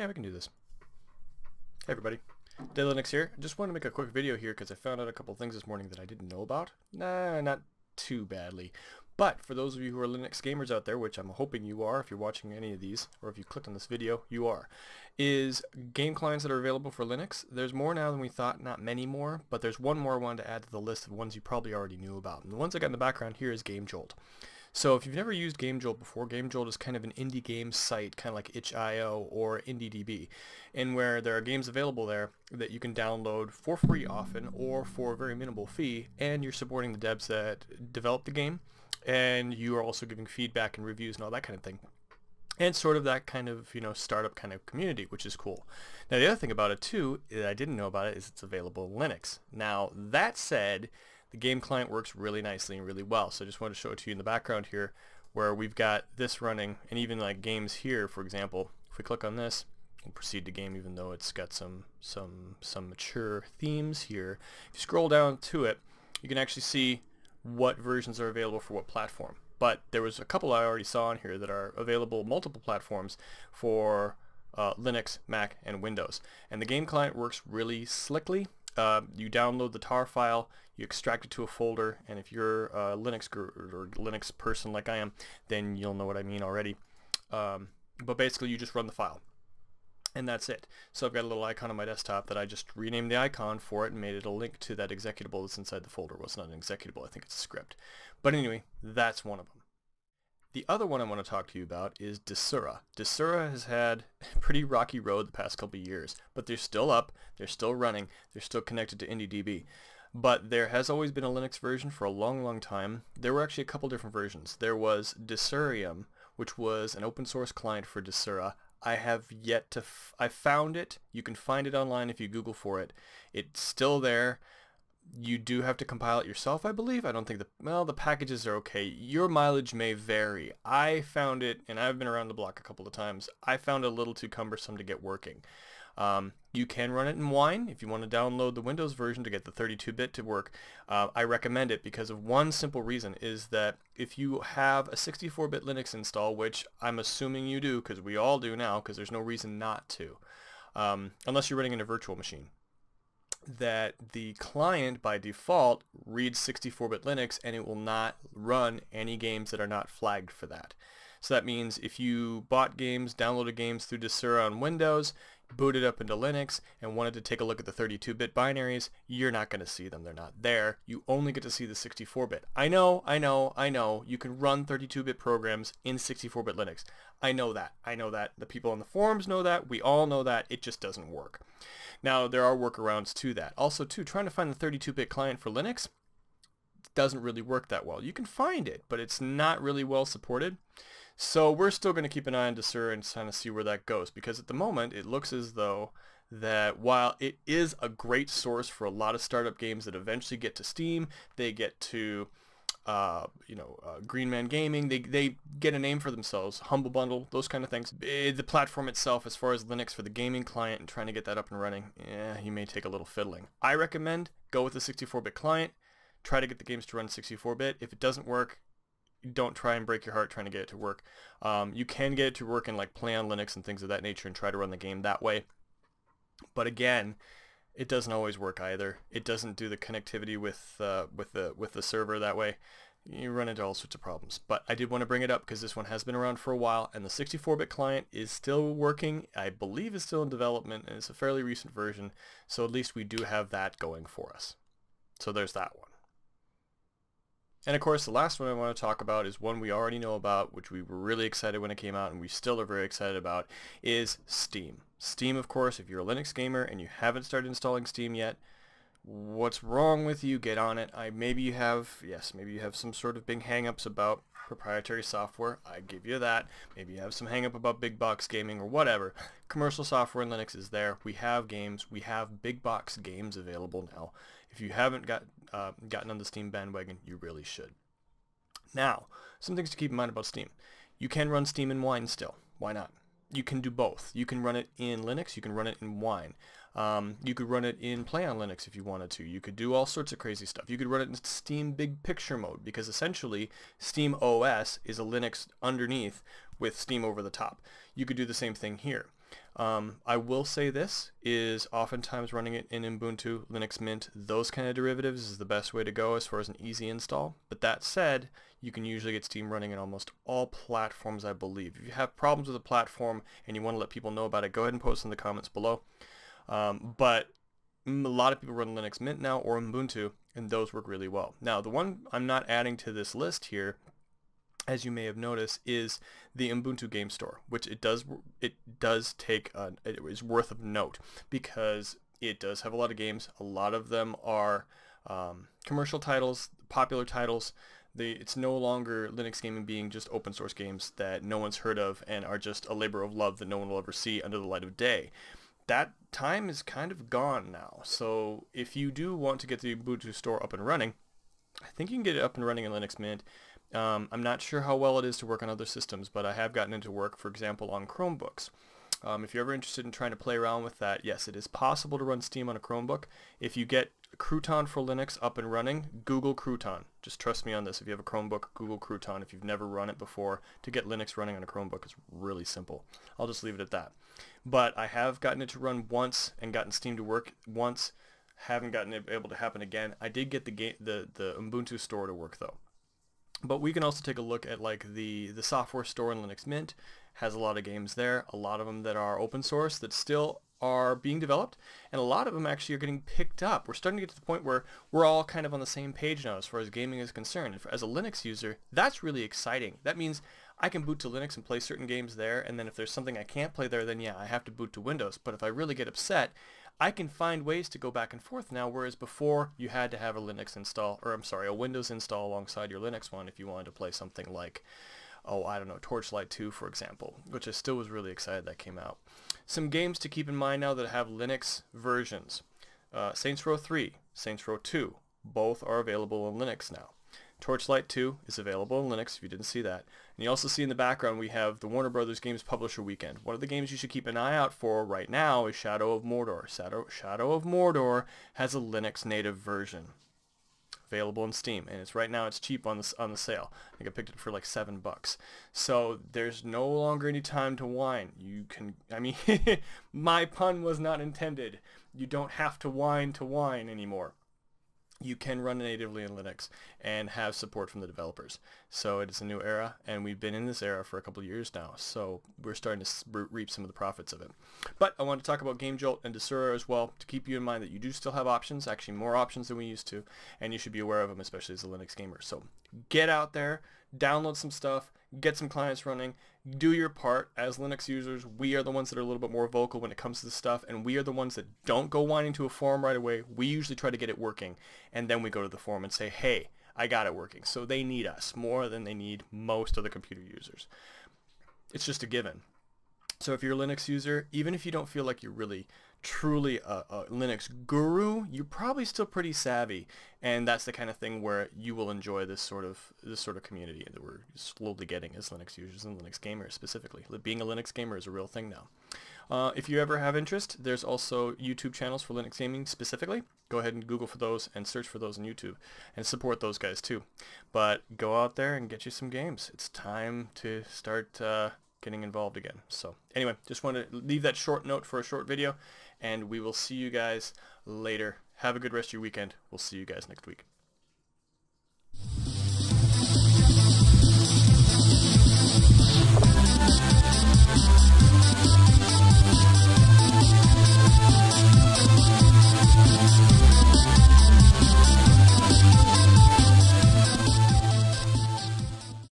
Yeah, we can do this. Hey everybody, Day Linux here. I just wanted to make a quick video here because I found out a couple things this morning that I didn't know about. Nah, not too badly. But for those of you who are Linux gamers out there, which I'm hoping you are if you're watching any of these, or if you clicked on this video, you are, is game clients that are available for Linux. There's more now than we thought, not many more, but there's one more I wanted to add to the list of ones you probably already knew about. And the ones I got in the background here is GameJolt. So if you've never used GameJolt before, GameJolt is kind of an indie game site, kind of like itch.io or IndieDB, and where there are games available there that you can download for free often or for a very minimal fee, and you're supporting the devs that develop the game, and you are also giving feedback and reviews and all that kind of thing. And sort of that kind of, startup kind of community, which is cool. Now the other thing about it too, that I didn't know about it, is it's available in Linux. Now that said, the game client works really nicely and really well. So I just wanted to show it to you in the background here where we've got this running, and even like games here, for example, if we click on this, we'll proceed to game even though it's got some mature themes here. If you scroll down to it, you can actually see what versions are available for what platform. But there was a couple I already saw on here that are available multiple platforms for Linux, Mac, and Windows. And the game client works really slickly. You download the tar file, you extract it to a folder, and if you're a Linux or Linux person like I am, then you'll know what I mean already. But basically you just run the file, and that's it. So I've got a little icon on my desktop that I just renamed the icon for it and made it a link to that executable that's inside the folder. Well, it's not an executable, I think it's a script. But anyway, that's one of them. The other one I want to talk to you about is Desura. Desura has had a pretty rocky road the past couple of years, but they're still up, they're still running, they're still connected to IndieDB. But there has always been a Linux version for a long time. There were actually a couple different versions. There was Desurium, which was an open source client for Desura. I have yet to, I found it. You can find it online if you Google for it. It's still there. You do have to compile it yourself, I believe. I don't think the packages are okay. Your mileage may vary. I found it, and I've been around the block a couple of times, I found it a little too cumbersome to get working. You can run it in Wine if you want to download the Windows version to get the 32-bit to work. I recommend it because of one simple reason, is that if you have a 64-bit Linux install, which I'm assuming you do because we all do now because there's no reason not to, unless you're running in a virtual machine, that the client by default reads 64-bit Linux and it will not run any games that are not flagged for that. So that means if you bought games, downloaded games through Desura on Windows, booted up into Linux, and wanted to take a look at the 32-bit binaries, you're not going to see them. They're not there. You only get to see the 64-bit. I know. You can run 32-bit programs in 64-bit Linux. I know that. The people on the forums know that. We all know that. It just doesn't work. Now, there are workarounds to that. Also, too, trying to find the 32-bit client for Linux doesn't really work that well. You can find it, but it's not really well supported. So we're still going to keep an eye on Desura and kind of see where that goes, because at the moment it looks as though that while it is a great source for a lot of startup games that eventually get to Steam, they get to Green Man Gaming, they get a name for themselves, Humble Bundle, those kind of things. The platform itself, as far as Linux for the gaming client and trying to get that up and running, you may take a little fiddling. I recommend go with the 64-bit client, try to get the games to run 64-bit. If it doesn't work, don't try and break your heart trying to get it to work. You can get it to work and like play on Linux and things of that nature and try to run the game that way. But again, it doesn't always work either. It doesn't do the connectivity with the server that way. You run into all sorts of problems. But I did want to bring it up because this one has been around for a while, and the 64-bit client is still working. I believe it's still in development, and it's a fairly recent version. So at least we do have that going for us. So there's that one. And of course, the last one I want to talk about is one we already know about, which we were really excited when it came out, and we still are very excited about, is Steam. Steam, of course, if you're a Linux gamer and you haven't started installing Steam yet, what's wrong with you? Get on it. Maybe you have some sort of big hang-ups about proprietary software. I give you that. Maybe you have some hang-up about big box gaming or whatever. Commercial software in Linux is there. We have games. We have big box games available now. If you haven't gotten on the Steam bandwagon, you really should. Now, some things to keep in mind about Steam. You can run Steam in Wine still. Why not? You can do both. You can run it in Linux. You can run it in Wine. You could run it in Play on Linux if you wanted to. You could do all sorts of crazy stuff. You could run it in Steam Big Picture mode, because essentially Steam OS is a Linux underneath with Steam over the top. You could do the same thing here. I will say this is oftentimes running it in Ubuntu, Linux Mint, those kind of derivatives is the best way to go as far as an easy install. But that said, you can usually get Steam running in almost all platforms, I believe. If you have problems with a platform and you want to let people know about it, go ahead and post in the comments below. But a lot of people run Linux Mint now or Ubuntu, and those work really well. Now, the one I'm not adding to this list here, as you may have noticed, is the Ubuntu Game Store, which it does take it is worth of note because it does have a lot of games. A lot of them are commercial titles, popular titles. It's no longer Linux gaming being just open source games that no one's heard of and are just a labor of love that no one will ever see under the light of day. That time is kind of gone now. So if you do want to get the Ubuntu store up and running, I think you can get it up and running in Linux Mint. I'm not sure how well it is to work on other systems, but I have gotten into work, for example, on Chromebooks. If you're ever interested in trying to play around with that, yes, it is possible to run Steam on a Chromebook. If you get Crouton for Linux up and running, Google Crouton. Just trust me on this. If you have a Chromebook, Google Crouton. If you've never run it before, to get Linux running on a Chromebook is really simple. I'll just leave it at that. But I have gotten it to run once and gotten Steam to work once. Haven't gotten it able to happen again. I did get the Ubuntu store to work though. But we can also take a look at like the software store in Linux Mint. Has a lot of games there, a lot of them that are open source that still are being developed, and a lot of them actually are getting picked up. We're starting to get to the point where we're all kind of on the same page now as far as gaming is concerned. As a Linux user, that's really exciting. That means I can boot to Linux and play certain games there, and then if there's something I can't play there, then yeah, I have to boot to Windows. But if I really get upset, I can find ways to go back and forth now, whereas before you had to have a Linux install, or I'm sorry, a Windows install alongside your Linux one if you wanted to play something like, oh, I don't know, Torchlight 2, for example, which I still was really excited that came out. Some games to keep in mind now that have Linux versions. Saints Row 3, Saints Row 2, both are available in Linux now. Torchlight 2 is available in Linux if you didn't see that. And you also see in the background we have the Warner Brothers Games Publisher Weekend. One of the games you should keep an eye out for right now is Shadow of Mordor. Shadow of Mordor has a Linux native version available in Steam, and right now it's cheap on the sale. I think I picked it for like $7. So there's no longer any time to whine. You can, I mean, my pun was not intended. You don't have to whine anymore. You can run natively in Linux and have support from the developers. So it is a new era, and we've been in this era for a couple of years now, so we're starting to reap some of the profits of it. But I want to talk about GameJolt and Desura as well, to keep you in mind that you do still have options, actually more options than we used to, and you should be aware of them, especially as a Linux gamer. So get out there, download some stuff, get some clients running, do your part. As Linux users, we are the ones that are a little bit more vocal when it comes to this stuff, and we are the ones that don't go whining to a forum right away. We usually try to get it working, and then we go to the forum and say, hey, I got it working. So they need us more than they need most of the computer users. It's just a given. So if you're a Linux user, even if you don't feel like you're really truly a Linux guru, you're probably still pretty savvy, and that's the kind of thing where you will enjoy this sort of community that we're slowly getting as Linux users and Linux gamers specifically. Being a Linux gamer is a real thing now. If you ever have interest, there's also YouTube channels for Linux gaming specifically. Go ahead and Google for those and search for those on YouTube and support those guys too. But go out there and get you some games. It's time to start getting involved again. So anyway, just want to leave that short note for a short video, and we will see you guys later. Have a good rest of your weekend. We'll see you guys next week.